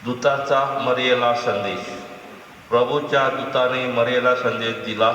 दूताचा मरियेला संदेश. प्रभूच्या दूताने मरियेला संदेश दिला.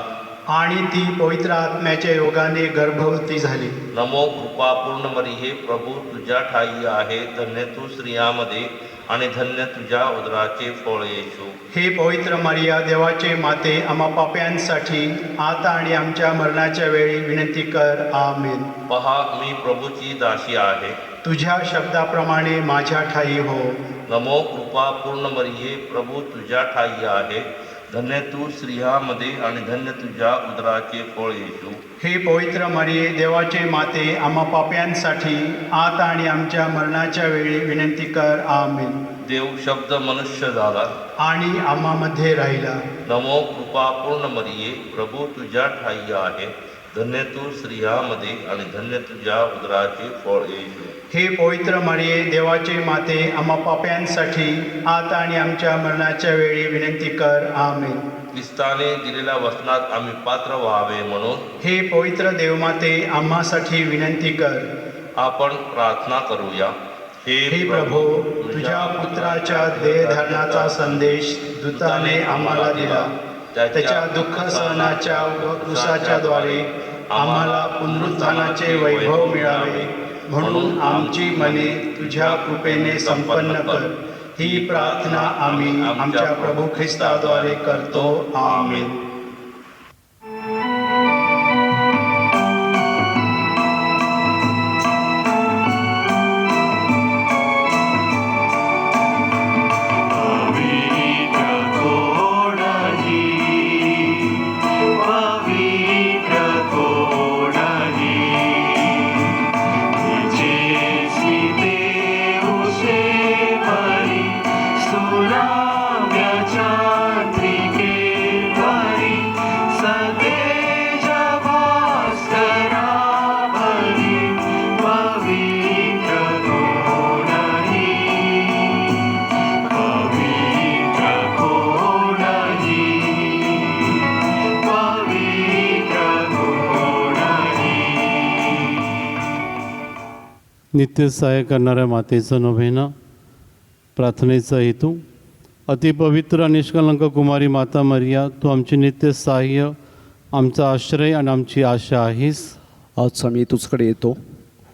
आणि ती पवित्र आत्म्याच्या योगाने गर्भवती झाली. नमो कृपा पूर्ण मरिये, प्रभू तुझ्या ठाई आहे. धन्य तू स्त्रियांमध्ये आणि धन्य तुझ्या उदराचे फळ येशू. हे पवित्र मरिया, देवाचे माते, आम्हा पाप्यांसाठी आता आणि आमच्या मरणाच्या वेळी विनंती कर. आमेन. पहा, मी प्रभूची दासी आहे. तुझ्या शब्दाप्रमाणे माझ्या ठाई हो. नमो कृपा पूर्ण मरिये, प्रभू तुझ्या ठाई आहे. धन्य तू स्त्रियांमध्ये आणि धन्य तुझ्या उदराचे फळ येशू. हे पवित्र मरिये, देवाचे माते, आम्हा पाप्यांसाठी आता आणि आमच्या मरणाच्या वेळी विनंती कर. आमेन. देव शब्द मनुष्य झाला आणि आम्हामध्ये राहिला. नमो कृपा पूर्ण मरिये, प्रभू तुझ्या ठाई आहे. धन्य तू स्त्रियांमध्ये आणि धन्य तुझ्या उदराचे फळ येशू. हे पवित्र मरिये, देवाचे माते, आम्हा पाप्यांसाठी आता आणि आमच्या मरणाच्या वेळी विनंती कर. आमेन. ख्रिस्ताने दिलेल्या वचनात आम्ही पात्र व्हावे म्हणून हे पवित्र देवमाते, आम्हासाठी विनंती कर. आपण प्रार्थना करूया. हे प्रभो, तुझ्या पुत्राच्या देहधारणाचा संदेश दूताने आम्हाला दिला. त्याच्या दुःख सहनाच्या व क्रूसाच्या द्वारे आम्हाला पुनरुत्थानाचे वैभव मिळावे, म्हणून आमची मने तुझ्या कृपेने संपन्न कर. ही प्रार्थना आम्ही आमच्या प्रभू ख्रिस्ताद्वारे करतो. आमेन. नित्य सहाय्य करणाऱ्या मातेचं नोव्हेना. प्रार्थनेचा हेतू. अतिपवित्र आणि निष्कलंक कुमारी माता मरिया, तू आमचे नित्य सहाय्य, आमचा आश्रय आणि आमची आशा आहेस. आज आम्ही तुझकडे येतो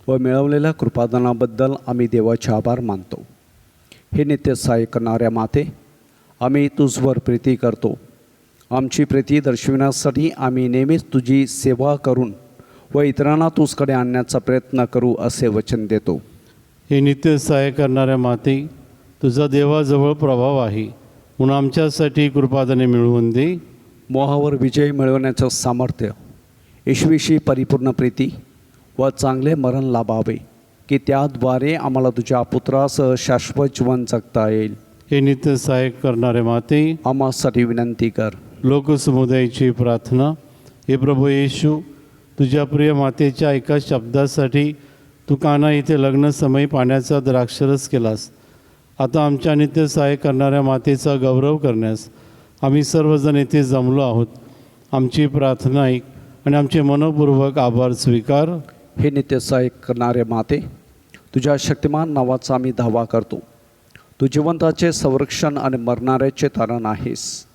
व मिळवलेल्या कृपादानाबद्दल आम्ही देवाचे आभार मानतो. हे नित्य सहाय्य करणाऱ्या माते, आम्ही तुझवर प्रीती करतो. आमची प्रीती दर्शविण्यासाठी आम्ही नेहमीच तुझी सेवा करून व इतरांना तुझकडे आणण्याचा प्रयत्न करू असे वचन देतो. हे नित्य सहाय्य करणाऱ्या माते, तुझा देवाजवळ प्रभाव आहे, म्हणून आमच्यासाठी कृपादाने मिळवून दे. मोहावर विजय मिळवण्याचं सामर्थ्य, येशूविषयी परिपूर्ण प्रीती व चांगले मरण लाभावे, की त्याद्वारे आम्हाला तुझ्या पुत्रासह शाश्वत जीवन जगता येईल. हे नित्य सहाय्य करणारे माते, आम्हासाठी विनंती कर. लोकसमुदायाची प्रार्थना. हे प्रभू येशू, तुझ्या प्रिय मातेच्या एका शब्दासाठी तू काना इथे लग्नसमयी पाण्याचा द्राक्षरस केलास. आता आमच्या नित्य सहाय्य करणाऱ्या मातेचा गौरव करण्यास आम्ही सर्वजण येथे जमलो आहोत. आमची प्रार्थना ऐक आणि आमचे मनपूर्वक आभार स्वीकार. हे नित्य सहाय्य करणारे माते, तुझ्या शक्तिमान नावाचा आम्ही धावा करतो. तू जिवंताचे संरक्षण आणि मरणाऱ्याचे तारण आहेस.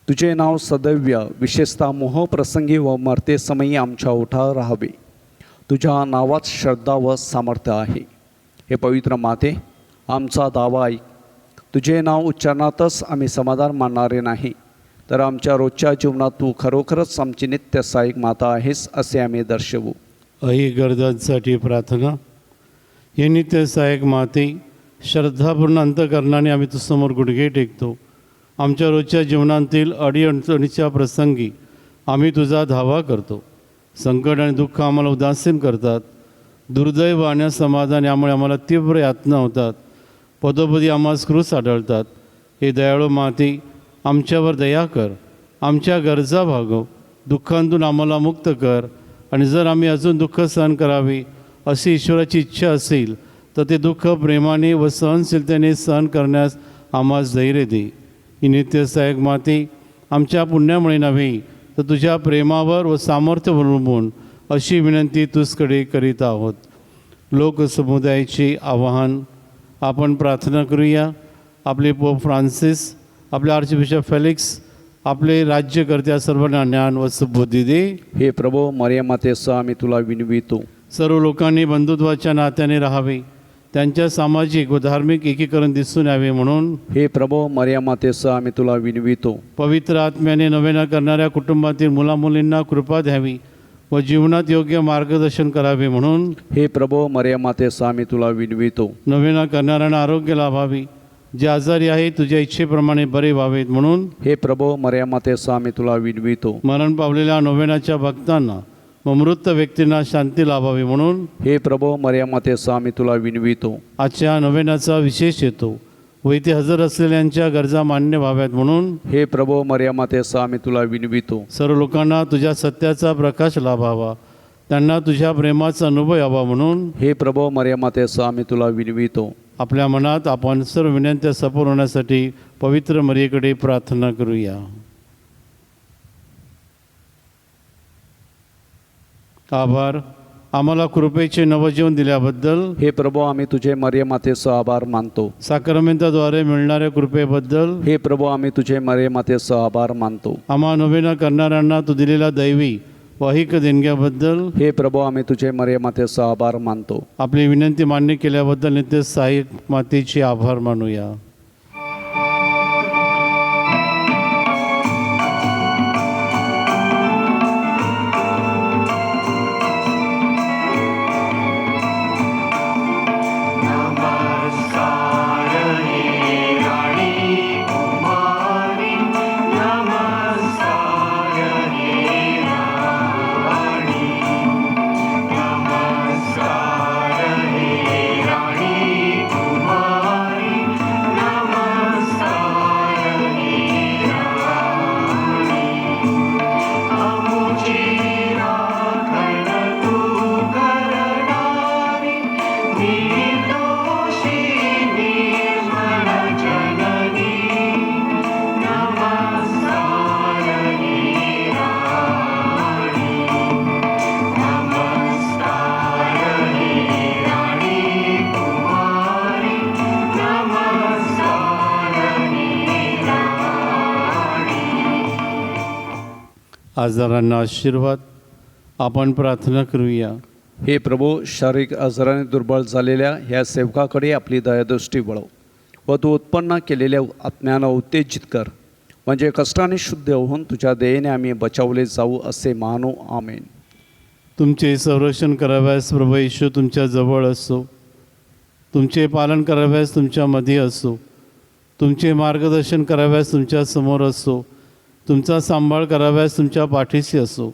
तुझे नाव सदैव, विशेषतः मोहप्रसंगी व मरतेसमयी आमच्या ओठावर राहावे. तुझ्या नावात श्रद्धा व सामर्थ्य आहे. हे पवित्र माते, आमचा दावा ऐक. तुझे नाव उच्चारणातच आम्ही समाधान मानणारे नाही, तर आमच्या रोजच्या जीवनात तू खरोखरच आमची नित्य सहाय्यक माता आहेस असे आम्ही दर्शवू. अही गरजांसाठी प्रार्थना. हे नित्य सहाय्यक माते, श्रद्धापूर्ण अंतकरणाने आम्ही तुझ्यासमोर गुडघे टेकतो. आमच्या रोजच्या जीवनातील अडीअडचणीच्या प्रसंगी आम्ही तुझा धावा करतो. संकट आणि दुःख आम्हाला उदासीन करतात. दुर्दैव आणि असमाधान यामुळे आम्हाला तीव्र यातना होतात. पदोपदी आम्हाला क्रूस आढळतात. हे दयाळू माते, आमच्यावर दया कर. आमच्या गरजा भागव. दुःखांतून आम्हाला मुक्त कर. आणि जर आम्ही अजून दुःख सहन करावे अशी ईश्वराची इच्छा असेल, तर ते दुःख प्रेमाने व सहनशीलतेने सहन करण्यास आम्हास धैर्य दे. ही नित्य सहाय्यक माते, आमच्या पुण्यामुळे नव्हे तर तुझ्या प्रेमावर व सामर्थ्य अवलंबून अशी विनंती तुझकडे करीत आहोत. लोकसमुदायाचे आवाहन. आपण प्रार्थना करूया. आपले पोप फ्रान्सिस, आपले आर्चबिशप फेलिक्स, आपले राज्यकर्त्या सर्वांना ज्ञान व सुबुद्धी दे. हे प्रभो मरिया मातेसह आम्ही तुला विनवितो. सर्व लोकांनी बंधुत्वाच्या नात्याने राहावे, त्यांच्या सामाजिक व धार्मिक एकीकरण दिसून यावे म्हणून हे प्रभो मरिया मातेसह आम्ही तुला विनवितो. पवित्र आत्म्याने नवेना करणाऱ्या कुटुंबातील मुलामुलींना कृपा द्यावी व जीवनात योग्य मार्गदर्शन करावे म्हणून हे प्रभो मरिया मातेसह आम्ही तुला विनवितो. नवेना करणाऱ्यांना आरोग्य लाभावी, जे आजारी आहे तुझ्या इच्छेप्रमाणे बरे व्हावेत म्हणून हे प्रभो मरिया मातेसह आम्ही तुला विनवितो. मरण पावलेल्या नोवेनाच्या भक्तांना व मृत व्यक्तींना शांती लाभावी म्हणून हे प्रभो मरिया मातेसह आम्ही तुला विनवितो. आजच्या नोवेनाचा विशेष येतो व इथे हजर असलेल्यांच्या गरजा मान्य व्हाव्यात म्हणून हे प्रभो मरिया मातेसह आम्ही तुला विनवितो. सर्व लोकांना तुझ्या सत्याचा प्रकाश लाभावा, त्यांना तुझ्या प्रेमाचा अनुभव यावा म्हणून हे प्रभो मरिया मातेसह आम्ही तुला विनवितो. आपल्या मनात आपण सर्व विनंत्या सफल होण्यासाठी पवित्र मरियेकडे प्रार्थना करूया. आभार. आम्हाला कृपेचे नवजीवन दिल्याबद्दल, हे प्रभो आम्ही तुझे मरिया मातेसह आभार मानतो. साक्रमेंताद्वारे मिळणाऱ्या कृपेबद्दल, हे प्रभो आम्ही तुझे मरिया मातेसह आभार मानतो. आम्हा नोवेना करणाऱ्यांना तू दिलेल्या दैवी वाहिक देणग्याबद्दल, हे प्रभो आम्ही तुझे मरिया मातेसह आभार मानतो. आपली विनंती मान्य केल्याबद्दल नित्य सहाय्यक मातेचे आभार मानूया. आजारांना आशीर्वाद. आपण प्रार्थना करूया. हे प्रभो शारीरिक आजाराने दुर्बळ झालेल्या ह्या सेवकाकडे आपली दयादृष्टी वळव व तू उत्पन्न केलेल्या आत्म्याला उत्तेजित कर, म्हणजे कष्टाने शुद्ध होऊन तुझ्या दयेने आम्ही बचावले जाऊ असे मानू. आमेन. तुमचे संरक्षण कराव्यास प्रभू येशू तुमच्या जवळ असो, तुमचे पालन कराव्यास तुमच्यामध्ये असो, तुमचे मार्गदर्शन कराव्यास तुमच्या समोर असो, तुमचा सांभाळ कराव्यास तुमच्या पाठीशी असो,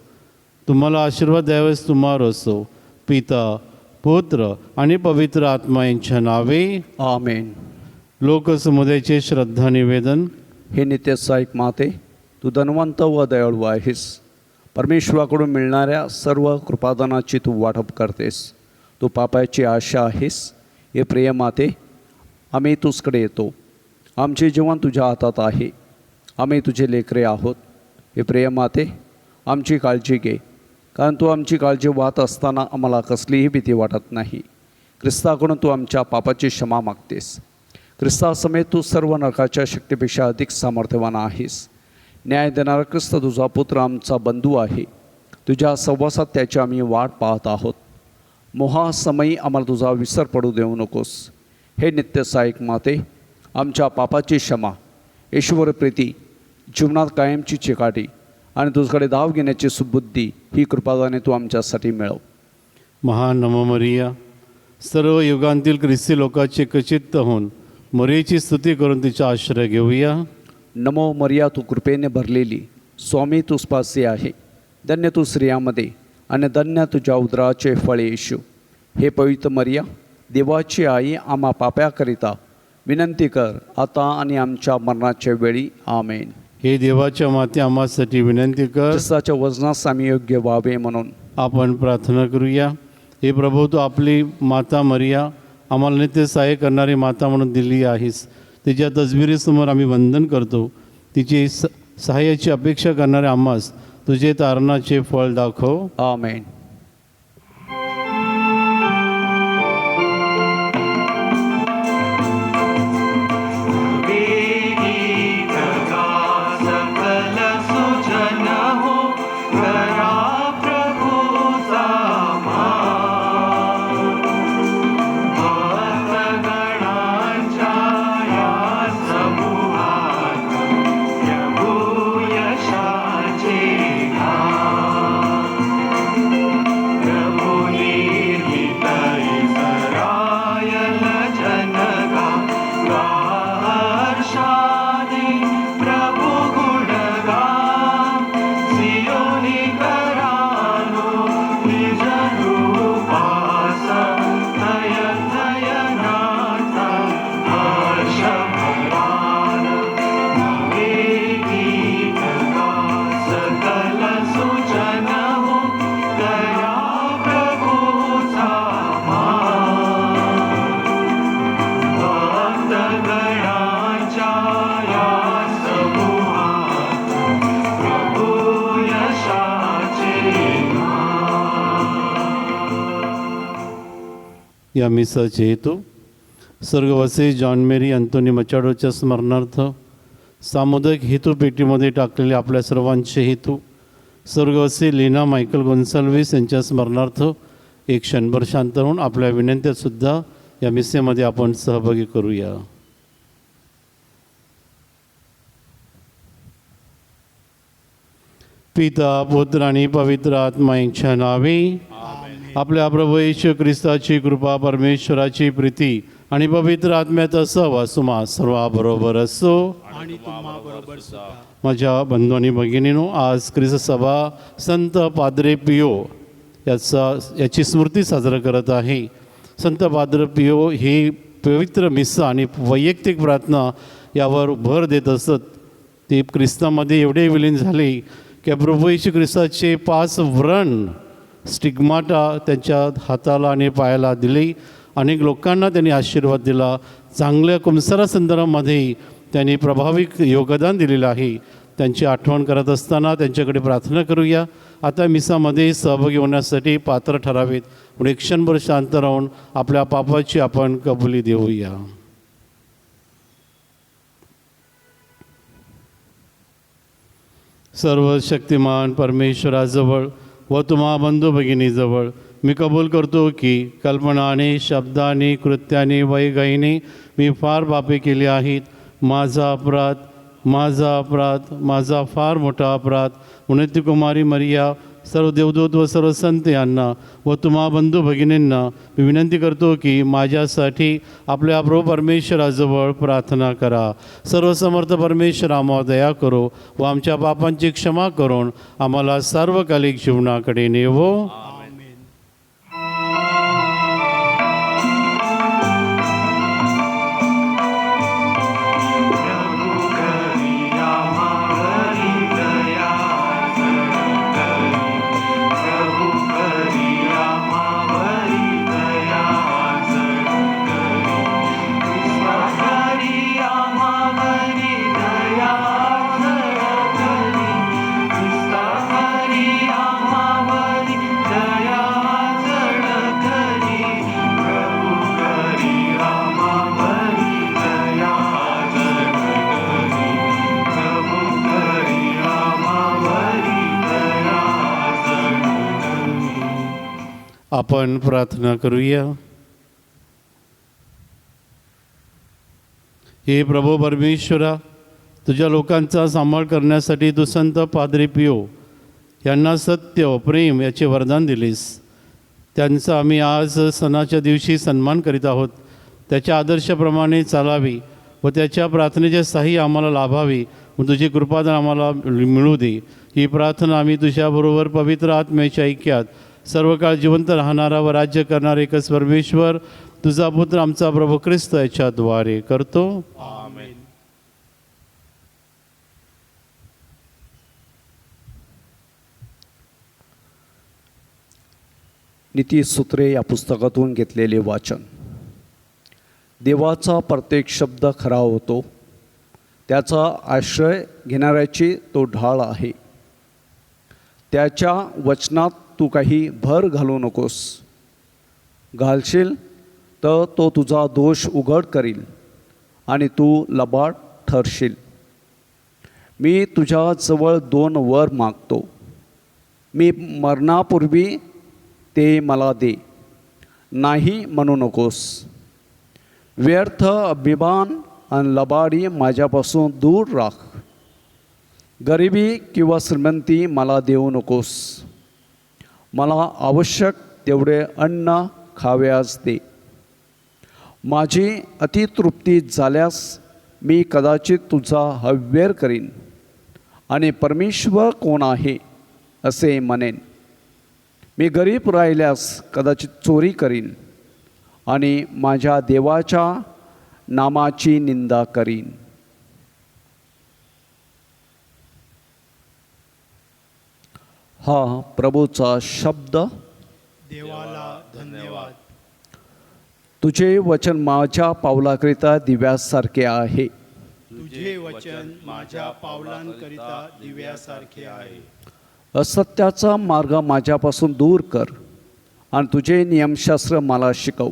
तुम्हाला आशीर्वाद द्याव्यास तुम्हावर असो, पिता पुत्र आणि पवित्र आत्मा यांच्या नावे आमेन. लोकसमुदायाचे श्रद्धा निवेदन. हे नित्यसहायक माते, तू धनवंत व दयाळू आहेस. परमेश्वराकडून मिळणाऱ्या सर्व कृपादानाची तू वाटप करतेस. तू पापाची आशा आहेस. हे प्रिय माते, आम्ही तुझकडे येतो. आमचे जीवन तुझ्या हातात आहे. आम्ही तुझे लेकरे आहोत. हे प्रिय माते, आमची काळजी घे, कारण तू आमची काळजी वाहत असताना आम्हाला कसलीही भीती वाटत नाही. ख्रिस्ताकडून तू आमच्या पापाची क्षमा मागतेस. ख्रिस्तासमेत तू सर्व नरकाच्या शक्तीपेक्षा अधिक सामर्थ्यवान आहेस. न्याय देणारा ख्रिस्त तुझा पुत्र आमचा बंधू आहे. तुझ्या सहवासात त्याची आम्ही वाट पाहत आहोत. मोहासमयी आम्हाला तुझा विसर पडू देऊ नकोस. हे नित्यसहायक माते, आमच्या पापाची क्षमा, ईश्वर प्रीती, जीवनात कायमची चिकाटी आणि तुझ्याकडे धाव घेण्याची सुबुद्धी ही कृपादाने तू आमच्यासाठी मिळव. महान नमो मरिया, सर्व युगांतील ख्रिस्ती लोकांचे कचित्त होऊन मरियेची स्तुती करून तिचा आश्रय घेऊया. नमो मरिया, तू कृपेने भरलेली, स्वामी तुझपासी आहे. धन्य तू स्त्रियांमध्ये आणि धन्य तुझ्या उदराचे फळ येशू. हे पवित्र मरिया, देवाची आई, आम्हा पाप्याकरिता विनंती कर, आता आणि आमच्या मरणाच्या वेळी. आमेन. हे देवाच्या माते, आम्हासाठी विनंती कर. ख्रिस्ताच्या वजनास आम्ही योग्य व्हावे म्हणून आपण प्रार्थना करूया. हे प्रभू, तू आपली माता मरिया आम्हाला नित्य सहाय्य करणारी माता म्हणून दिली आहेस. तिच्या तसबिरीसमोर आम्ही वंदन करतो. तिची सहाय्याची अपेक्षा करणाऱ्या आम्हास तुझे तारणाचे फळ दाखव. आमेन. या मिसाचे हेतू स्वर्गवासी जॉन मेरी अँटोनी मचाडोच्या स्मरणार्थ सामुदायिक हेतूपेटीमध्ये टाकलेले आपल्या सर्वांचे हेतू स्वर्गवासी लीना मायकल गोन्साल्विस यांच्या स्मरणार्थ एक क्षणभर शांत होऊन आपल्या विनंत्यातसुद्धा या मिसेमध्ये आपण सहभागी करूया. पिता पुत्र आणि पवित्र आत्मा यांच्या नावे. आपल्या प्रभू येशू ख्रिस्ताची कृपा, परमेश्वराची प्रीती आणि पवित्र आत्म्याचा सहवास तुम्हा सर्वाबरोबर असो. आणि तुम्हाबरोबर सुद्धा. माझ्या बंधू आणि भगिनीनो, आज ख्रिस्त सभा संत पाद्रे पियो याची स्मृती साजरा करत आहे. संत पाद्रे पियो ही पवित्र मिसा आणि वैयक्तिक प्रार्थना यावर भर देत असत. ते ख्रिस्तामध्ये एवढे विलीन झाले की प्रभू येशू ख्रिस्ताचे 5 व्रण स्टिग्माटा त्यांच्या हाताला आणि पायाला दिले. अनेक लोकांना त्यांनी आशीर्वाद दिला. चांगल्या कुंसारासंदर्भामध्ये त्यांनी प्रभावी योगदान दिलेलं आहे. त्यांची आठवण करत असताना त्यांच्याकडे प्रार्थना करूया. आता मिसामध्ये सहभागी होण्यासाठी पात्र ठरावेत म्हणून एक क्षणभर शांत राहून आपल्या पापाची आपण कबुली देऊया. सर्व शक्तिमान परमेश्वराजवळ व तुम्हा बंधू भगिनीजवळ मी कबूल करतो की कल्पनाने, शब्दाने, कृत्याने, वैगाईने मी फार पापे केली आहेत. माझा अपराध, माझा अपराध, माझा फार मोठा अपराध. उन्नती कुमारी मरिया, सर्व देवदूत व सर्व संत यांना व तुम्हा बंधू भगिनींना मी विनंती करतो की माझ्यासाठी आपल्या प्रभू परमेश्वराजवळ प्रार्थना करा. सर्वसमर्थ परमेश्वर आम्हाला दया करो व आमच्या पापांची क्षमा करून आम्हाला सार्वकालिक जीवनाकडे नेवो. आपण प्रार्थना करूया. हे प्रभू परमेश्वरा, तुझ्या लोकांचा सांभाळ करण्यासाठी तू संत पाद्री पियो यांना सत्य, प्रेम याचे वरदान दिलेस. त्यांचा आम्ही आज सणाच्या दिवशी सन्मान करीत आहोत. त्याच्या आदर्शाप्रमाणे चालावी व त्याच्या प्रार्थनेचे साही आम्हाला लाभावी व तुझी कृपादान आम्हाला मिळू दे. ही प्रार्थना आम्ही तुझ्याबरोबर पवित्र आत्म्याच्या ऐक्यात सर्व काळ जिवंत राहणारा व राज्य करणारा एकच परमेश्वर तुझा पुत्र आमचा प्रभू ख्रिस्त याच्याद्वारे करतो. आमेन. नीतिसूत्रे या पुस्तकातून घेतलेले वाचन. देवाचा प्रत्येक शब्द खरा होतो. त्याचा आश्रय घेणाऱ्याची तो ढाळ आहे. त्याच्या वचनात तू काही भर घालू नकोस. घालशील तर तो तुझा दोष उघड करील आणि तू लबाड ठरशील. मी तुझ्याजवळ 2 वर मागतो. मी मरणापूर्वी ते मला दे, नाही म्हणू नकोस. व्यर्थ अभिमान आणि लबाडी माझ्यापासून दूर राख. गरिबी किंवा श्रीमंती मला देऊ नकोस. मला आवश्यक तेवढे अन्न खाव्यास दे. माझी अतितृप्ती झाल्यास मी कदाचित तुझा हव्यर करीन आणि परमेश्वर कोण आहे असे म्हणेन. मी गरीब राहिल्यास कदाचित चोरी करीन आणि माझ्या देवाच्या नामाची निंदा करीन. हा प्रभूचा शब्द. देवाला धन्यवाद. तुझे वचन माझ्या पावलाकरिता दिव्यासारखे आहे. तुझे वचन माझ्या पावलांकरिता दिव्यासारखे आहे. असत्याचा मार्ग माझ्यापासून दूर कर आणि तुझे नियमशास्त्र मला शिकव.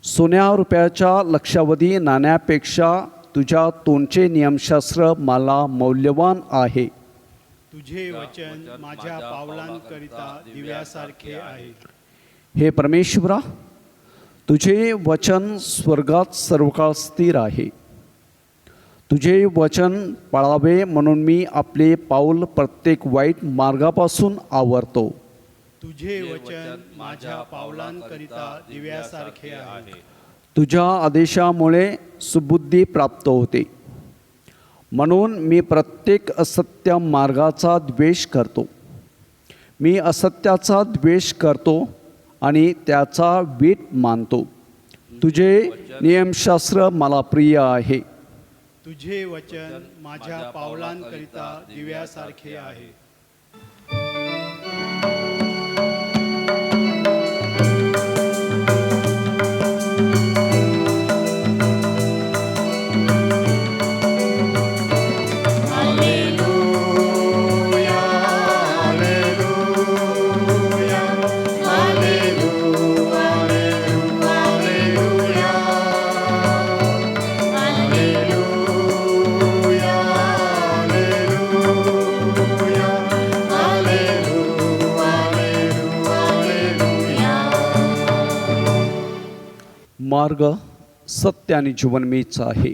सोन्या रुपयाच्या लक्षावधी नाण्यापेक्षा तुझ्या तोंडचे नियमशास्त्र मला मौल्यवान आहे. तुझे वचन माझ्या पावलांकरिता दिव्यासारखे आहे. हे परमेश्वरा, तुझे वचन स्वर्गात सर्वकाळ स्थिर आहे. तुझे वचन पाळावे म्हणून मी आपले पाऊल प्रत्येक वाईट मार्गापासून आवरतो. तुझे वचन माझ्या पावलांकरिता दिव्यासारखे आहे. तुझ्या आदेशामुळे सुबुद्धी प्राप्त होते, म्हणून मी प्रत्येक असत्य मार्गाचा द्वेष करतो. मी असत्याचा द्वेष करतो आणि त्याचा वीट मानतो. तुझे नियमशास्त्र मला प्रिय आहे. तुझे वचन माझ्या पावलांकरिता दिव्यासारखे आहे. मार्ग, सत्य आणि जीवन मीच आहे.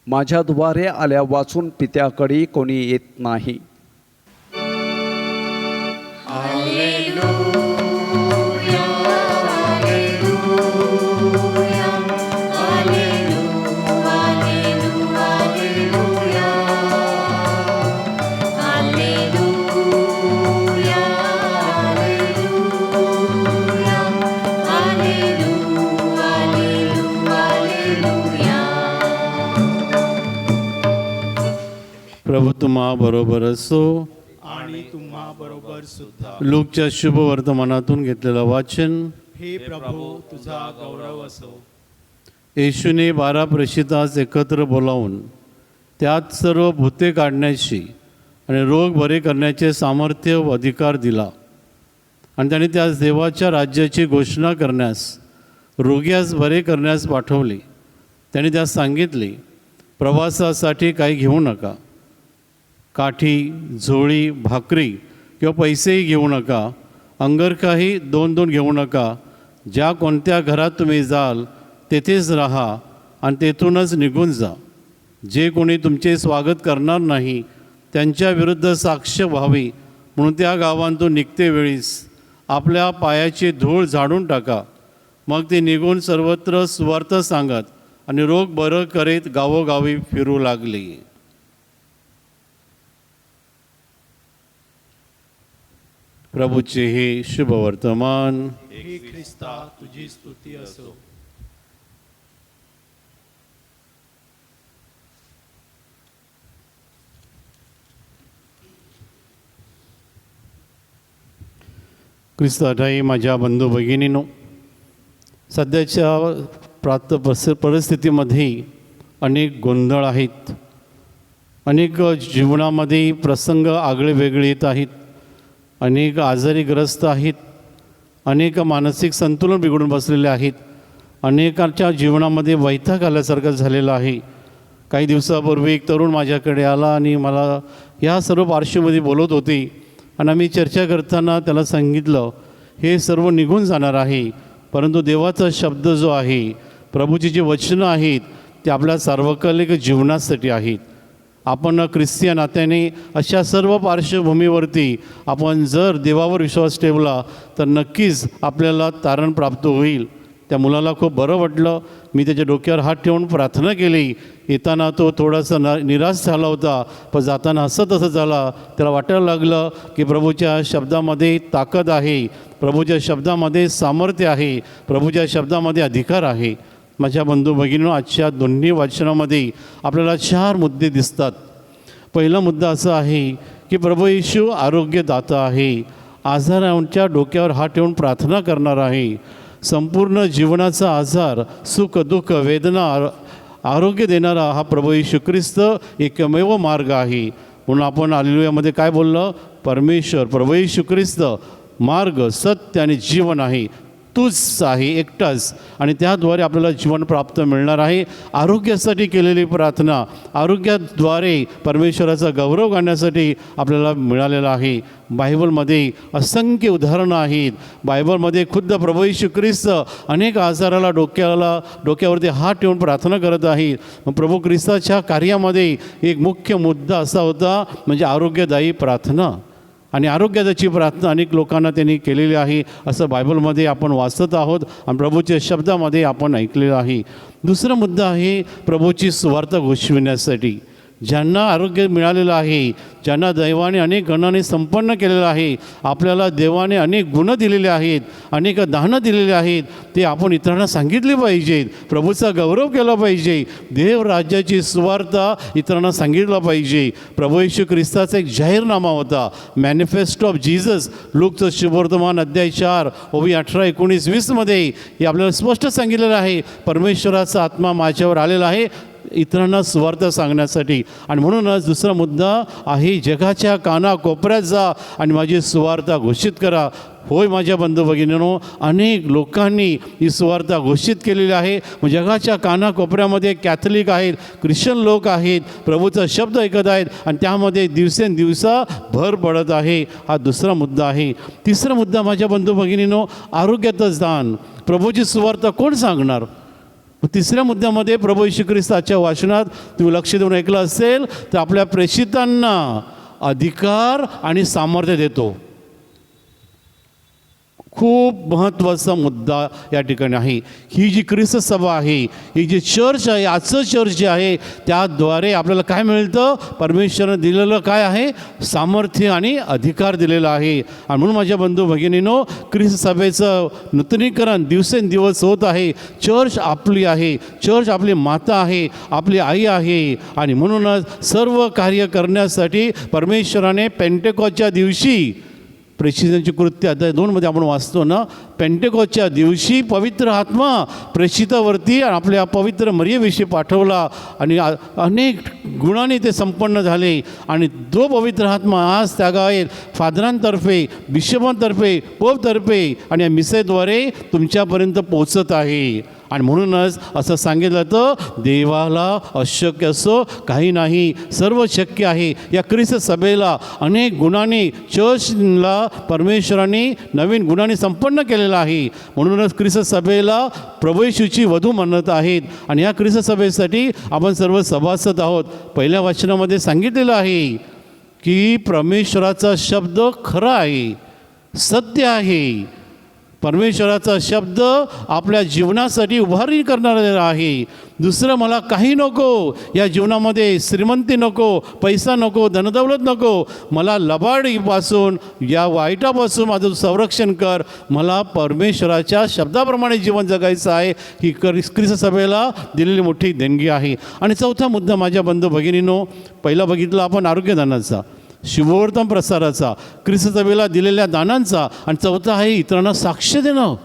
माझ्याद्वारे आल्या वाचून पित्याकडे कोणी येत नाही. प्रभू तुम्हा बरोबर असो. आणि तुम्हा बरोबर सुद्धा. लूकच्या शुभ वर्तमानातून घेतलेलं वाचन. हे प्रभू तुझा गौरव असो. येशूने 12 प्रेषितास एकत्र बोलावून त्यात सर्व भूते काढण्याची आणि रोग बरे करण्याचे सामर्थ्य व अधिकार दिला. आणि त्याने त्यास देवाच्या राज्याची घोषणा करण्यास, रोग्यास बरे करण्यास पाठवले. त्याने त्यास सांगितले, प्रवासासाठी काही घेऊ नका. काठी, झोळी, भाकरी किंवा पैसेही घेऊ नका. अंगरखाही 2-2 घेऊ नका. ज्या कोणत्या घरात तुम्ही जाल तेथेच राहा आणि तेथूनच निघून जा. जे कोणी तुमचे स्वागत करणार नाही त्यांच्या विरुद्ध साक्ष व्हावी म्हणून त्या गावांतून निघते वेळीस आपल्या पायाची धूळ झाडून टाका. मग ते निघून सर्वत्र सुवार्थ सांगत आणि रोग बरं करीत गावोगावी फिरू लागले. प्रभूचे हे शुभ वर्तमान. हे ख्रिस्ता तुझी स्तुती असो. ख्रिस्ताठाई माझ्या बंधू भगिनींनो, सध्याच्या परिस्थितीमध्ये अनेक गोंधळ आहेत. अनेक जीवनामध्ये प्रसंग आगळे वेगळे येत आहेत. अनेक आजारी ग्रस्त आहेत. अनेक मानसिक संतुलन बिघडून बसलेले आहेत. अनेकांच्या जीवनामध्ये वैताग आल्यासारखं झालेलं आहे. काही दिवसापूर्वी एक तरुण माझ्याकडे आला आणि मला या सर्व पार्श्वमध्ये बोलत होते आणि आम्ही चर्चा करताना त्याला सांगितलं, हे सर्व निघून जाणार आहे, परंतु देवाचा शब्द जो आहे, प्रभूची जी वचनं आहेत ते आपल्या सार्वकालिक जीवनासाठी आहेत. आपण ख्रिस्ती नात्याने अशा सर्व पार्श्वभूमीवरती आपण जर देवावर विश्वास ठेवला तर नक्कीच आपल्याला तारण प्राप्त होईल. त्या मुलाला खूप बरं वाटलं. मी त्याच्या डोक्यावर हात ठेवून प्रार्थना केली. येताना तो थोडासा निराश झाला होता, पण जाताना असं तसं झाला. त्याला वाटायला लागलं की प्रभूच्या शब्दामध्ये ताकद आहे, प्रभूच्या शब्दामध्ये सामर्थ्य आहे, प्रभूच्या शब्दामध्ये अधिकार आहे. माझ्या बंधू भगिनींनो, आजच्या दोन्ही वाचनामध्ये आपल्याला 4 मुद्दे दिसतात. पहिला मुद्दा असा आहे की प्रभू येशू आरोग्यदाता आहे. आजारांच्या डोक्यावर हात ठेवून प्रार्थना करणार आहे. संपूर्ण जीवनाचा आजार, सुख, दुःख, वेदना, आरोग्य देणारा हा प्रभू येशू ख्रिस्त एकमेव मार्ग आहे. म्हणून आपण हालेलुयामध्ये काय बोललं? परमेश्वर प्रभू येशू ख्रिस्त मार्ग, सत्य आणि जीवन आहे. तूच आहे एकटाच, आणि त्याद्वारे आपल्याला जीवन प्राप्त मिळणार आहे. आरोग्यासाठी केलेली प्रार्थना, आरोग्याद्वारे परमेश्वराचा गौरव करण्यासाठी आपल्याला मिळालेला आहे. बायबलमध्ये असंख्य उदाहरणं आहेत. बायबलमध्ये खुद्द प्रभू येशू ख्रिस्त अनेक आजाराला डोक्यावरती हात ठेवून प्रार्थना करत आहेत. मग प्रभू ख्रिस्ताच्या कार्यामध्ये एक मुख्य मुद्दा असा होता, म्हणजे आरोग्यदायी प्रार्थना. आणि आरोग्याची प्रार्थना अनेक लोकांना त्यांनी केलेली आहे, असं बायबलमध्ये आपण वाचत आहोत आणि प्रभूच्या शब्दामध्ये आपण ऐकलेलं आहे. दुसरा मुद्दा आहे प्रभूची सुवार्ता घोषविण्यासाठी. ज्यांना आरोग्य मिळालेलं आहे, ज्यांना दैवाने अनेक गणाने संपन्न केलेलं आहे, आपल्याला देवाने अनेक गुण दिलेले आहेत, अनेक दानं दिलेले आहेत, ते आपण इतरांना सांगितले पाहिजेत. प्रभूचा गौरव केला पाहिजे. देव राज्याची सुवार्ता इतरांना सांगितलं पाहिजे. प्रभू येशू ख्रिस्ताचा एक जाहीरनामा होता, मॅनिफेस्टो ऑफ जीसस. लूकचं शुभवर्तमान अध्याय 4 ओवी 18, 19, 20मध्ये हे आपल्याला स्पष्ट सांगितलेलं आहे, परमेश्वराचा आत्मा माझ्यावर आलेला आहे इतरांना सुवार्ता सांगण्यासाठी. आणि म्हणूनच दुसरा मुद्दा आहे, जगाच्या कानाकोपऱ्यात जा आणि माझी सुवार्ता घोषित करा. होय माझ्या बंधू भगिनींनो, अनेक लोकांनी ही सुवार्ता घोषित केलेली आहे. जगाच्या कानाकोपऱ्यामध्ये कॅथलिक आहेत, ख्रिश्चन लोक आहेत, प्रभूचा शब्द ऐकत आहेत आणि त्यामध्ये दिवसेंदिवसा भर पडत आहे. हा दुसरा मुद्दा आहे. तिसरा मुद्दा माझ्या बंधू भगिनींनो, आरोग्यातच दान. प्रभूची सुवार्ता कोण सांगणार? तिसऱ्या मुद्द्यामध्ये प्रभू येशू ख्रिस्ताच्या वाचनात तुम्ही लक्ष देऊन ऐकलं असेल तर आपल्या प्रेषितांना अधिकार आणि सामर्थ्य देतो. खूप महत्त्वाचा मुद्दा या ठिकाणी आहे. ही जी ख्रिस्त सभा आहे, ही जी चर्च आहे, आजचं चर्च जे आहे, त्याद्वारे आपल्याला काय मिळतं? परमेश्वरानं दिलेलं काय आहे? सामर्थ्य आणि अधिकार दिलेला आहे. आणि म्हणून माझ्या बंधू भगिनींनो, ख्रिस्त सभेचं नूतनीकरण दिवसेंदिवस होत आहे. चर्च आपली आहे, चर्च आपली माता आहे, आपली आई आहे. आणि म्हणूनच सर्व कार्य करण्यासाठी परमेश्वराने पेंटेकॉस्टच्या दिवशी, प्रेषितांची कृत्य अध्याय 2मध्ये आपण वाचतो ना, पेंटेकॉस्टच्या दिवशी पवित्र आत्मा प्रेषितावरती आपल्या पवित्र मरियेविषयी पाठवला आणि अनेक गुणांनी ते संपन्न झाले. आणि तो पवित्र आत्मा आज त्या गावात फादरांतर्फे, बिशपांतर्फे, पोपतर्फे आणि या मिसेद्वारे तुमच्यापर्यंत पोचत आहे. आणि म्हणूनच असं सांगितलं तर देवाला अशक्य असो काही नाही, सर्व शक्य आहे. या ख्रिस्त सभेला अनेक गुणांनी, चर्चला परमेश्वराने नवीन गुणांनी संपन्न केलेलं आहे. म्हणूनच ख्रिस्त सभेला प्रभू येशूची वधू म्हणत आहेत. आणि या ख्रिस्त सभेसाठी आपण सर्व सभासद आहोत. पहिल्या वचनामध्ये सांगितलेलं आहे की परमेश्वराचा शब्द खरा आहे, सत्य आहे. परमेश्वराचा शब्द आपल्या जीवनासाठी उभारी करणारा आहे. दुसरं मला काही नको, या जीवनामध्ये श्रीमंती नको, पैसा नको, धनदौलत नको, मला लबाडीपासून, या वाईटापासून माझं संरक्षण कर. मला परमेश्वराच्या शब्दाप्रमाणे जीवन जगायचं आहे. ही ख्रिस्त सभेला दिलेली मोठी देणगी आहे. आणि चौथा मुद्दा माझ्या बंधू भगिनींनो, पहिला बघितला आपण आरोग्यदानाचा, शुभवर्तन प्रसाराचा, ख्रिस्त सभेला दिलेल्या दानांचा, आणि चौथा आहे इतरांना साक्ष देणं.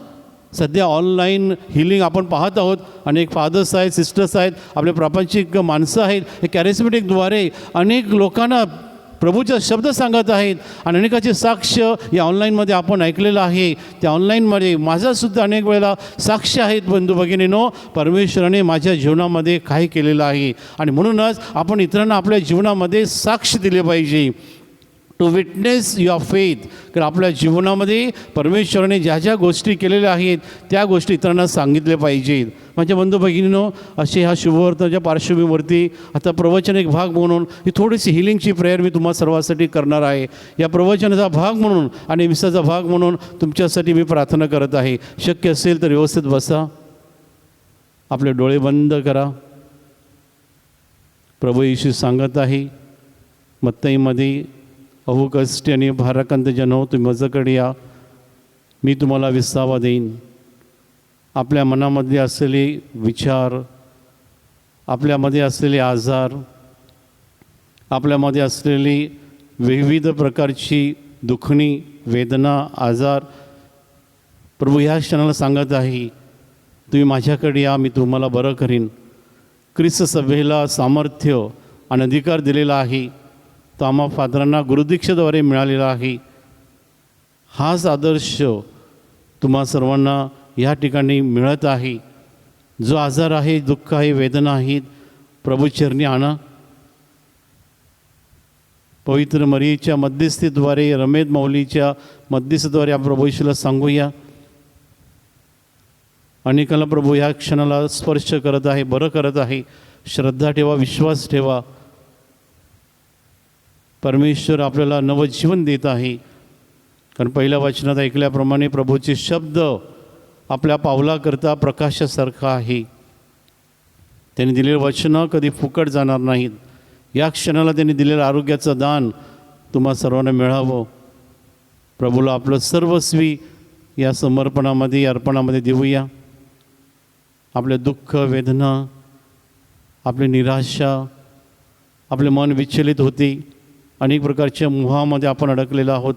सध्या ऑनलाईन हिलिंग आपण पाहत आहोत. अनेक फादर्स आहेत, सिस्टर्स आहेत, आपले प्रापंचिक माणसं आहेत, हे कॅरिस्मॅटिकद्वारे अनेक लोकांना प्रभूचा शब्द सांगत आहेत. आणि अनेकाचे साक्ष या ऑनलाईनमध्ये आपण ऐकलेलं आहे. त्या ऑनलाईनमध्ये माझासुद्धा अनेक वेळेला साक्ष आहेत. बंधू भगिनींनो, परमेश्वराने माझ्या जीवनामध्ये काय केलेलं आहे. आणि म्हणूनच आपण इतरांना आपल्या जीवनामध्ये साक्ष दिले पाहिजे, टू विटनेस युअर फेथ. कारण आपल्या जीवनामध्ये परमेश्वराने ज्या ज्या गोष्टी केलेल्या आहेत त्या गोष्टी इतरांना सांगितल्या पाहिजेत. माझ्या बंधू भगिनींनो, असे ह्या शुभवर्तनाच्या पार्श्वभूमीवरती आता प्रवचन एक भाग म्हणून ही थोडीशी हिलिंगची प्रेयर मी तुम्हा सर्वांसाठी करणार आहे. या प्रवचनाचा भाग म्हणून आणि विसाचा भाग म्हणून तुमच्यासाठी मी प्रार्थना करत आहे. शक्य असेल तर व्यवस्थित बसा, आपले डोळे बंद करा. प्रभू येशू सांगत आहे मत्तईमध्ये, अहो कष्टी आणि भाराक्रांत जनो, तुम्ही माझ्याकडे या, मी तुम्हाला विसावा देईन. आपल्या मनामध्ये असलेले विचार, आपल्यामध्ये असलेले आजार, आपल्यामध्ये असलेली विविध प्रकारची दुखणी, वेदना, आजार, प्रभू ह्या क्षणाला सांगत आहे, तुम्ही माझ्याकडे या, मी तुम्हाला बरं करीन. ख्रिस्त सभेला सामर्थ्य आणि अधिकार दिलेला आहे. तो आम्हा फादरांना गुरुदीक्षेद्वारे मिळालेला आहे. हाच आदर्श तुम्हा सर्वांना ह्या ठिकाणी मिळत आहे. जो आजार आहे, दुःख आहे, वेदना आहेत, प्रभू चरणी आणा. पवित्र मरीच्या मध्यस्थीद्वारे, रमेद मौलीच्या मध्यस्थीद्वारे आपण प्रभू येशूला सांगूया. अनेकांना प्रभू ह्या क्षणाला स्पर्श करत आहे, बरं करत आहे. श्रद्धा ठेवा, विश्वास ठेवा. परमेश्वर आपल्याला नवजीवन देत आहे. कारण पहिल्या वचनात ऐकल्याप्रमाणे प्रभूचे शब्द आपल्या पावलाकरता प्रकाशासारखा आहे. त्यांनी दिलेलं वचनं कधी फुकट जाणार नाहीत. या क्षणाला त्यांनी दिलेलं आरोग्याचं दान तुम्हा सर्वांना मिळावं. प्रभूला आपलं सर्वस्वी या समर्पणामध्ये, या अर्पणामध्ये देऊया. आपले दुःख, वेदना, आपली निराशा, आपले मन विचलित होते, अनेक प्रकारच्या मोहामध्ये आपण अडकलेलो आहोत.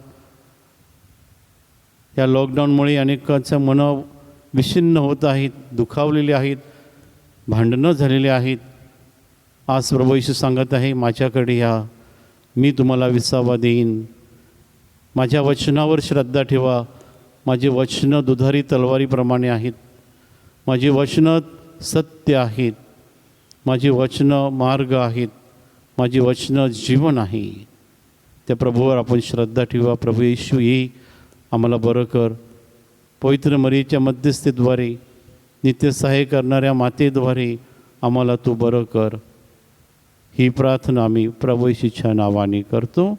या लॉकडाऊनमुळे अनेकांचं मनं विषिन्न होत आहेत, दुखावलेले आहेत, भांडणं झालेले आहेत. आज प्रभू येशू सांगत आहे, माझ्याकडे या, मी तुम्हाला विसावा देईन. माझ्या वचनावर श्रद्धा ठेवा. माझी वचनं दुधारी तलवारीप्रमाणे आहेत. माझी वचनं सत्य आहेत. माझी वचनं मार्ग आहेत. माझी वचनं जीवन आहे. त्या प्रभूवर आपण श्रद्धा ठेवा. प्रभू येशू ये, आम्हाला बरं कर. पवित्र मरीच्या मध्यस्थीद्वारे, नित्यसहाय्य करणाऱ्या मातेद्वारे आम्हाला तू बरं कर. ही प्रार्थना आम्ही प्रभू येशूच्या नावाने करतो.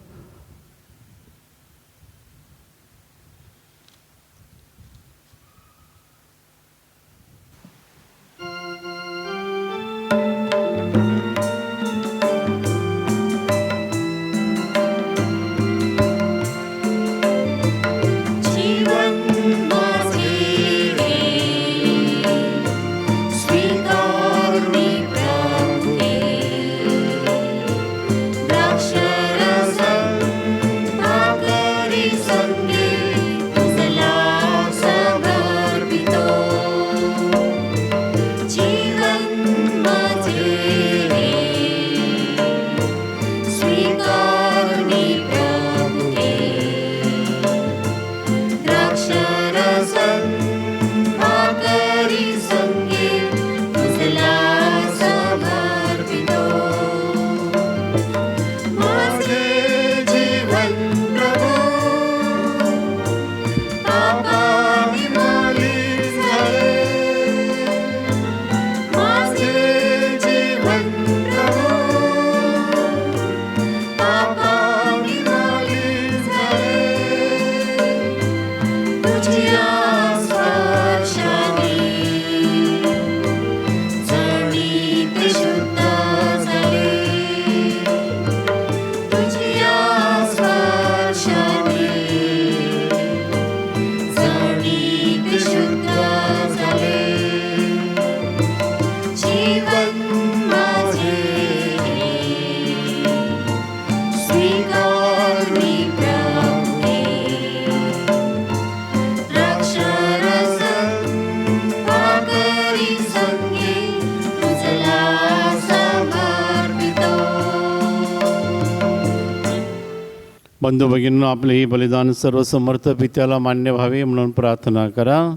बंधू भगिनींनो, आपले हे बलिदान सर्वसमर्थ पित्याला मान्य व्हावे म्हणून प्रार्थना करा.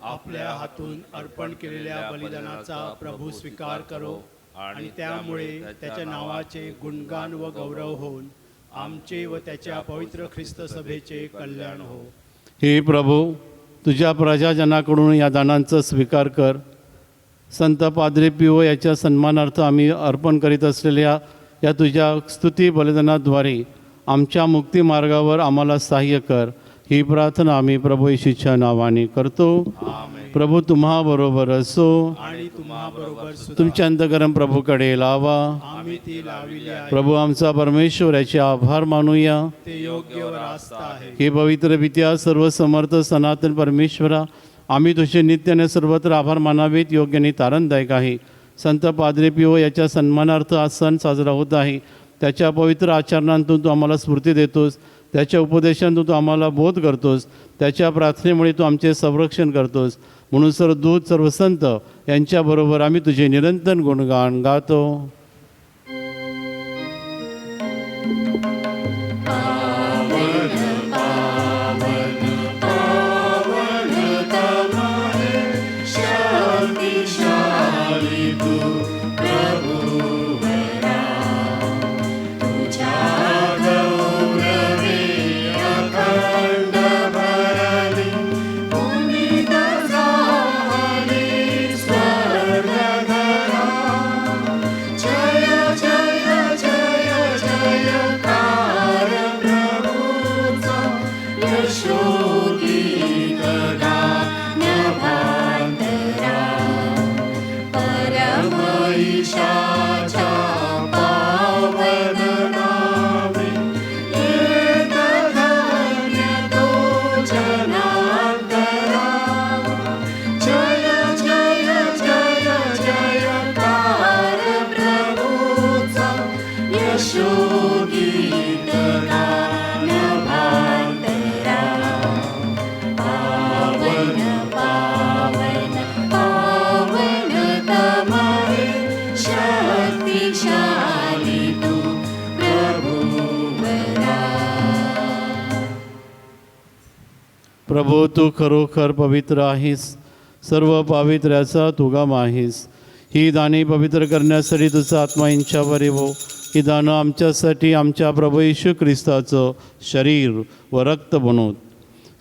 आपल्या हातून अर्पण केलेल्या बलिदानाचा प्रभू स्वीकार करो आणि त्यामुळे त्याच्या नावाचे गुणगान व गौरव होऊन आमचे व त्याच्या पवित्र ख्रिस्त सभेचे कल्याण हो. हे प्रभू, तुझ्या प्रजाजनाकडून या दानांचा स्वीकार कर. संत पाद्री पिओ याच्या सन्मानार्थ आम्ही अर्पण करीत असलेल्या या तुझ्या स्तुती बलिदानाद्वारे आमच्या मुक्तिमार्गावर आम्हाला सहाय्य कर. ही प्रार्थना आम्ही प्रभू येशूच्या नावाने करतो. प्रभू तुम्हा बरोबर असो आणि तुम्हा बरोबर तुमच्या अंतःकरण प्रभूकडे लावा. आम्ही ती लाविली आहे. प्रभू आमचा परमेश्वर याचे आभार मानूया. ते योग्य व रास्त आहे. हे पवित्र पित्या, सर्व समर्थ सनातन परमेश्वरा, आम्ही तुझे नित्याने सर्वत्र आभार मानावेत योग्य आणि तारणदायक आहे. संत पाद्री पिओ याच्या सन्मानार्थ हा सण साजरा होत आहे. त्याच्या पवित्र आचरणांतून तू आम्हाला स्फूर्ती देतोस. त्याच्या उपदेशांतून तू आम्हाला बोध करतोस. त्याच्या प्रार्थनेमुळे तू आमचे संरक्षण करतोस. म्हणून सर्व दूत, सर्व संत यांच्याबरोबर आम्ही तुझे निरंतर गुणगान गातो. पावन पावन पावन तमारे प्रभू तू खरोखर पवित्र आहेस, सर्व पावित्र्याचा तुगाम आहेस. ही दाने पवित्र करण्यासाठी तुझा आत्मा यांच्यावर येवो. ही दानं आमच्यासाठी आमच्या प्रभू येशू ख्रिस्ताचं शरीर व रक्त बनवत.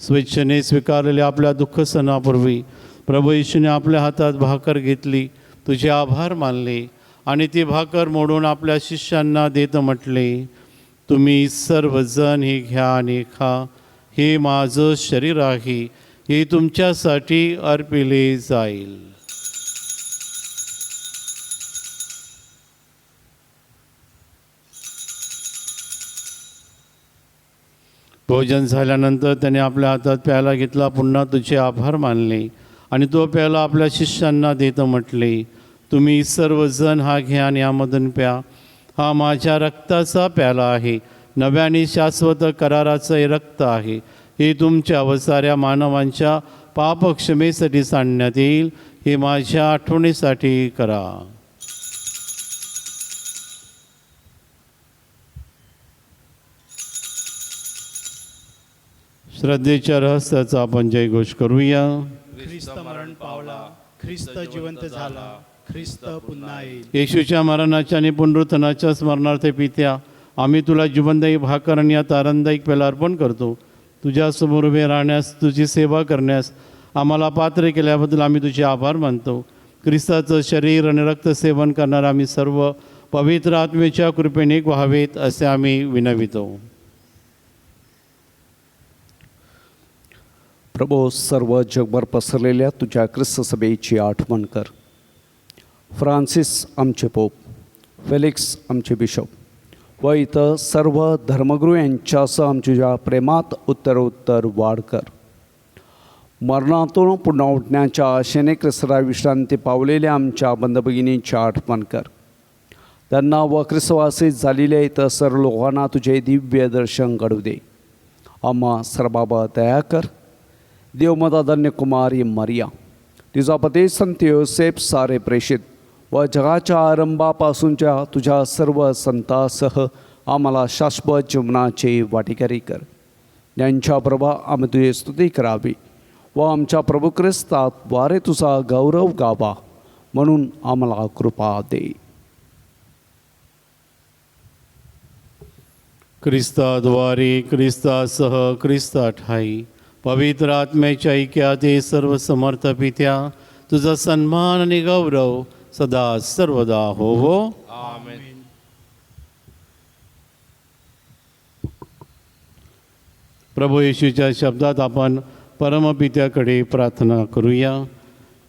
स्वेच्छेने स्वीकारलेल्या आपल्या दुःख सणापूर्वी प्रभू येशूने आपल्या हातात भाकर घेतली, तुझे आभार मानले आणि ती भाकर मोडून आपल्या शिष्यांना देत म्हटले, तुम्ही सर्वजण हे घ्या आणि खा. हे माझं शरीर आहे, हे तुमच्यासाठी अर्पिले जाईल. भोजन झाल्यानंतर त्याने आपल्या हातात प्याला घेतला, पुन्हा तुझे आभार मानले आणि तो प्याला आपल्या शिष्यांना देत म्हटले, तुम्ही सर्वजण हा घ्या आणि यामधून प्या. हा माझ्या रक्ताचा प्याला आहे, नव्या आणि शाश्वत कराराचं हे रक्त आहे. हे तुमच्या व साऱ्या मानवांच्या पापक्षमेसाठी सांडण्यात येईल. हे माझ्या आठवणीसाठी करा. श्रद्धेच्या रहस्याचा आपण जयघोष करूया. ख्रिस्त मरण पावला, ख्रिस्त जिवंत झाला, ख्रिस्त पुन्हा येईल. येशूच्या मरणाच्या आणि पुनरुत्थानाच्या स्मरणार्थ पित्या, आम्ही तुला जीवनदायी भाकर आणि या तारणदायी पेला अर्पण करतो. तुझ्यासमोर उभे राहण्यास, तुझी सेवा करण्यास आम्हाला पात्र केल्याबद्दल आम्ही तुझे आभार मानतो. ख्रिस्ताचं शरीर आणि रक्त सेवन करणार आम्ही सर्व पवित्र आत्मेच्या कृपेने व्हावेत असे आम्ही विनवितो. प्रभो, सर्व जगभर पसरलेल्या तुझ्या ख्रिस्त सभेची आठवण कर. फ्रान्सिस आमचे पोप, फेलिक्स आमचे बिशप व इतर सर्व धर्मगुरू यांच्यासह आमच्या प्रेमात उत्तरोत्तर वाढ कर. मरणातून पुन्हा उठण्याच्या आशेने ख्रिस्ताला विश्रांती पावलेल्या आमच्या बंधभगिनीची आठवण कर. त्यांना व ख्रिस्तवासी झालेल्या इतर सर्व लोकांना तुझे दिव्य दर्शन घडू दे. आम्हा सर्वांवर दया कर. देवमाता धन्य कुमारी मरिया, तिचा पती संत योसेफ, सारे प्रेषित व जगाच्या आरंभापासूनच्या तुझ्या सर्व संतांसह आम्हाला शाश्वत जीवनाचे वाटेकरी कर. यांच्या प्रभा आम्ही तुझी स्तुती करावी व आमच्या प्रभू ख्रिस्ताद्वारे तुझा गौरव गावा, म्हणून आम्हाला कृपा दे. ख्रिस्ताद्वारे, ख्रिस्तासह, ख्रिस्ता ठाई पवित्र आत्म्याच्या ऐक्यात हे सर्व समर्थ पित्या, तुझा सन्मान आणि गौरव सदा सर्वदा होवो. आमेन. प्रभू येशूच्या शब्दात आपण परमपित्याकडे प्रार्थना करूया.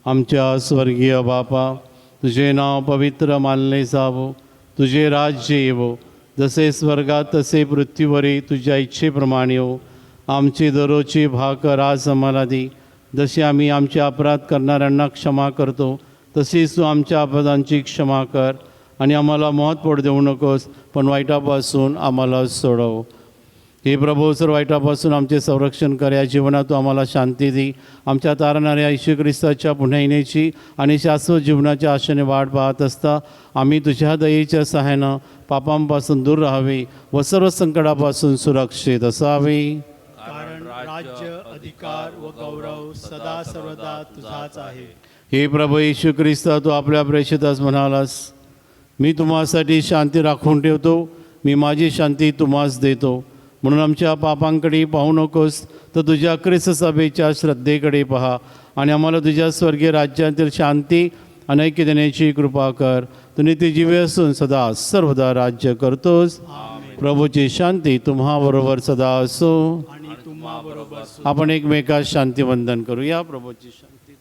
आमच्या स्वर्गीय बापा, तुझे नाव पवित्र मानले जावो, तुझे राज्य येवो, जसे स्वर्गात तसे पृथ्वीवरही तुझ्या इच्छेप्रमाणे हो. आमची दररोजची भाकर आज आम्हाला दे. जसे आम्ही आमचे अपराध करणाऱ्यांना क्षमा करतो, तसेच तू आमच्या अपराधांची क्षमा कर. आणि आम्हाला मोहात पडू देऊ नकोस, पण वाईटापासून आम्हाला सोडव. हे प्रभू, सर्व वाईटापासून आमचे संरक्षण कर. या जीवनात तू आम्हाला शांती दे. आमच्या तारणाऱ्या येशू ख्रिस्ताच्या पुन्हा येण्याची आणि शाश्वत जीवनाच्या आशेने वाट पाहत असता आम्ही तुझ्या दयेच्या सहाय्यानं पापांपासून दूर राहावे व सर्व संकटापासून सुरक्षित असावे. कारण राज्य, अधिकार व गौरव सदा सर्वदा तुझाच आहे. हे प्रभू येशू ख्रिस्ता, तू आपल्या प्रेषितास म्हणालास, मी तुम्हासाठी शांती राखून ठेवतो, मी माझी शांती तुम्हास देतो. म्हणून आमच्या पापांकडे पाहू नकोस, तर तुझ्या ख्रिस्त सभेच्या श्रद्धेकडे पहा आणि आम्हाला तुझ्या स्वर्गीय राज्यातील शांती आणि ऐक्य देण्याची कृपा कर. तू नित्यजीवी असून सदा सर्वदा राज्य करतोस. प्रभूची शांती तुम्हाबरोबर सदा असो. आणि तुम्हाबरोबर आपण एकमेकात शांतिवंदन करूया. प्रभूची शांती.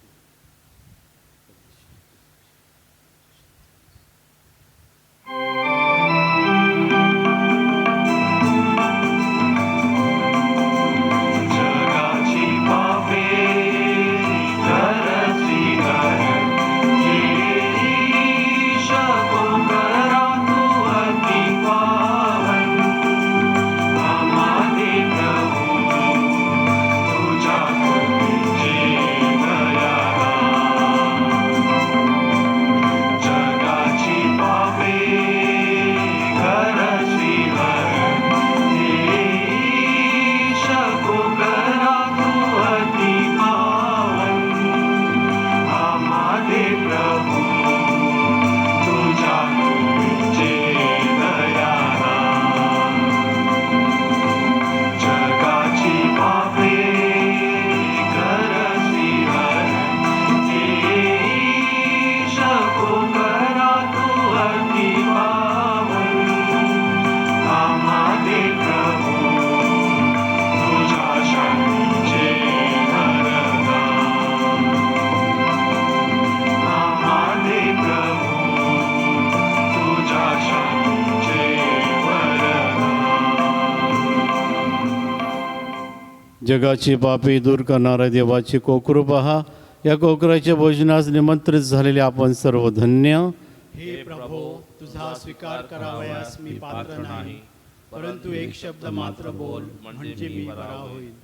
जगाची पापे करसी हरण, ईशा को करा तू अति पावन. आम्हाले प्रभू तुझ्या कृपेची दयाळा. जगाची पापे करसी हरण, ईशा को करा तू अति पावन. आम्हाले प्रभू तुझ्या कृपेची दयाळा. जगाची पापे करसी हरण, ईशा को करा तू अति पावन. आम्हाले प्रभू तुझ्या शांतीचे वरदान. आम्हाले प्रभू तुझ्या शांतीचे वरदान. जगाची पापे दूर करणाऱ्या देवाची कोकरू पहा. या कोकराच्या भोजनास निमंत्रित झालेले आपण सर्व धन्य. हे प्रभो, तुझा स्वीकार करावयास मी पात्र नाही, परंतु एक शब्द मात्र बोल, म्हणजे मी बरा होईल.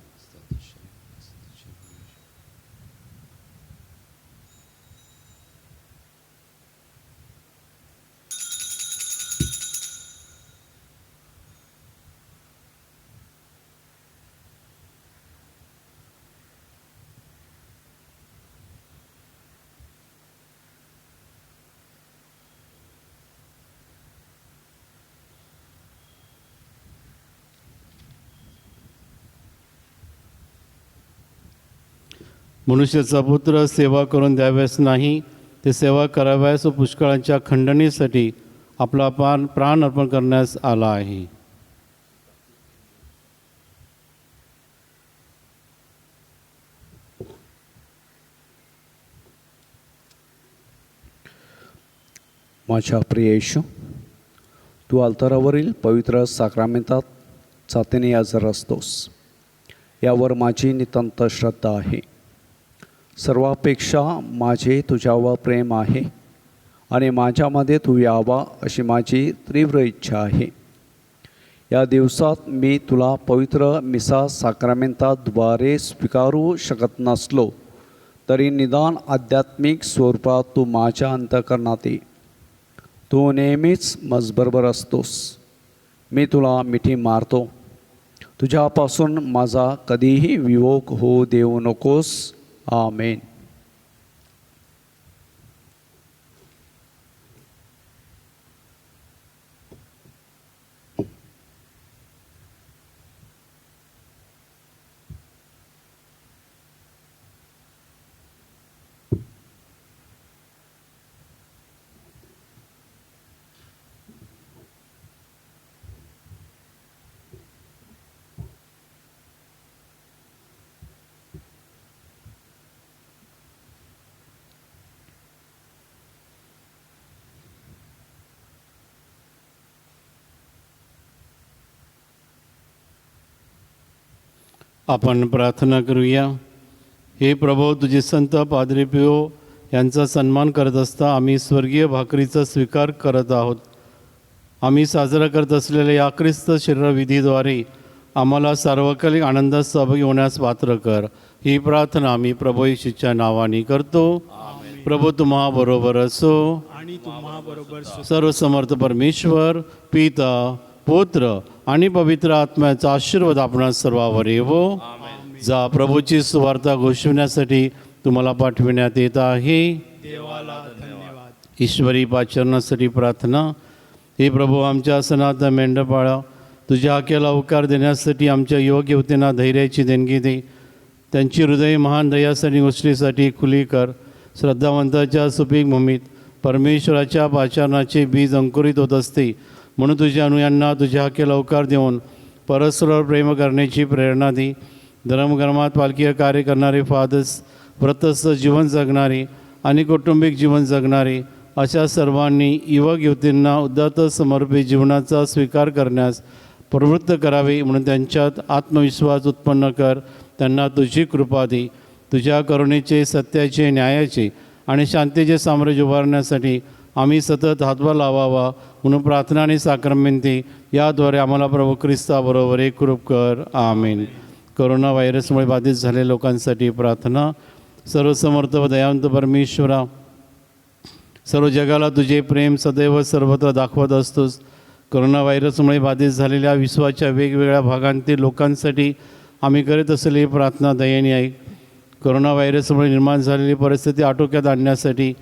मनुष्याचा पुत्र सेवा करून द्याव्यास नाही, ते सेवा कराव्यास व पुष्कळांच्या खंडणीसाठी आपला प्राण अर्पण करण्यास आला आहे. माझ्या प्रिय येशू, तू अल्तारावरील पवित्र साक्रामेंतात जातीने हजर असतोस, यावर माझी नितांत श्रद्धा आहे. सर्वापेक्षा माझे तुझ्यावर प्रेम आहे आणि माझ्यामध्ये तू यावा अशी माझी तीव्र इच्छा आहे. या दिवसात मी तुला पवित्र मिसा साक्रामेंताद्वारे स्वीकारू शकत नसलो तरी निदान आध्यात्मिक स्वरूपात तू माझ्या अंतःकरणात ये. तू नेहमीच माझबरोबर असतोस. मी तुला मिठी मारतो. तुझ्यापासून माझा कधीही वियोग होऊ देऊ नकोस. आमेन. आपण प्रार्थना करूया. हे प्रभो, तुझे संत पाद्री पिओ यांचा सन्मान करत असता आम्ही स्वर्गीय भाकरीचा स्वीकार करत आहोत. आम्ही साजरा करत असलेल्या या ख्रिस्त शरीरविधीद्वारे आम्हाला सार्वकालिक आनंदात सहभागी होण्यास पात्र कर. ही प्रार्थना आम्ही प्रभू येशूच्या नावाने करतो. प्रभू तुम्हा बरोबर असो. आणि तुम्हाबरोबर सर्व समर्थ परमेश्वर पिता पुत्र आणि पवित्र आत्म्याचा आशीर्वाद आपणास सर्वांवर येवो. जा, प्रभूची सुवार्ता घोषविण्यासाठी तुम्हाला पाठविण्यात येत आहे. देवाला धन्यवाद. ईश्वरी पाचरणासाठी प्रार्थना. हे प्रभू, आमच्या सनातन मेंढपाळा तुझ्या हाकेला उकार देण्यासाठी आमच्या योग्य होतेना धैर्याची देणगी दे. त्यांची हृदय महान दयासाठी गोष्टीसाठी खुली कर. श्रद्धावंताच्या सुपीक भूमीत परमेश्वराच्या पाचारणाचे बीज अंकुरित होत असते. म्हणून तुझ्या अनुयांना तुझ्या हाकेला उकार देऊन परस्पर प्रेम करण्याची प्रेरणा दे. धर्मकर्मात पालखी कार्य करणारे फादर्स, व्रतस्थ जीवन जगणारे आणि कौटुंबिक जीवन जगणारे अशा सर्वांनी युवक युवतींना उदात्त समर्पित जीवनाचा स्वीकार करण्यास प्रवृत्त करावे, म्हणून त्यांच्यात आत्मविश्वास उत्पन्न कर. त्यांना तुझी कृपा दे. तुझ्या करुणेचे, सत्याचे, न्यायाचे आणि शांतीचे साम्राज्य उभारण्यासाठी आम्ही सतत हातभार लावावा, म्हणून प्रार्थना आणि साक्रमेंती याद्वारे आम्हाला प्रभू ख्रिस्ताबरोबर एकरूप कर. आमेन. कोरोना व्हायरसमुळे बाधित झालेल्या लोकांसाठी प्रार्थना. सर्वसमर्थ व दयावंत परमेश्वरा, सर्व जगाला तुझे प्रेम सदैव सर्वत्र दाखवत असतोस. कोरोना व्हायरसमुळे बाधित झालेल्या विश्वाच्या वेगवेगळ्या भागांतील लोकांसाठी आम्ही करीत असलेली प्रार्थना दयेने ऐक. कोरोना व्हायरसमुळे निर्माण झालेली परिस्थिती आटोक्यात आणण्यासाठी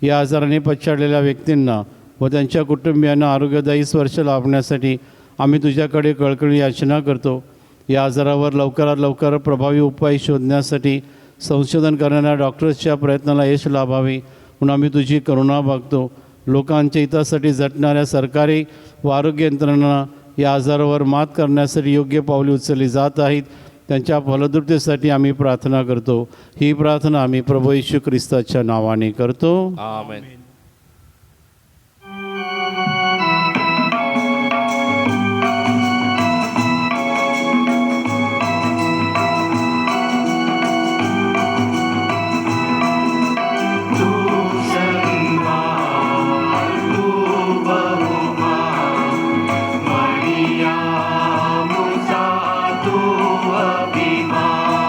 या आजाराने पछाडलेल्या व्यक्तींना व त्यांच्या कुटुंबियांना आरोग्यदायी स्पर्श लाभण्यासाठी आम्ही तुझ्याकडे कळकळी याचना करतो. या आजारावर लवकरात लवकर प्रभावी उपाय शोधण्यासाठी संशोधन करणाऱ्या डॉक्टर्सच्या प्रयत्नाला यश लाभावे, म्हणून आम्ही तुझी करुणा बघतो. लोकांच्या हितासाठी झटणाऱ्या सरकारी व आरोग्य यंत्रणा या आजारावर मात करण्यासाठी योग्य पावले उचलली जात आहेत. त्यांच्या फलद्रुपतेसाठी आम्ही प्रार्थना करतो. ही प्रार्थना आम्ही प्रभू येशू ख्रिस्ताच्या नावाने करतो. आमेन. Maria, musa tu abima.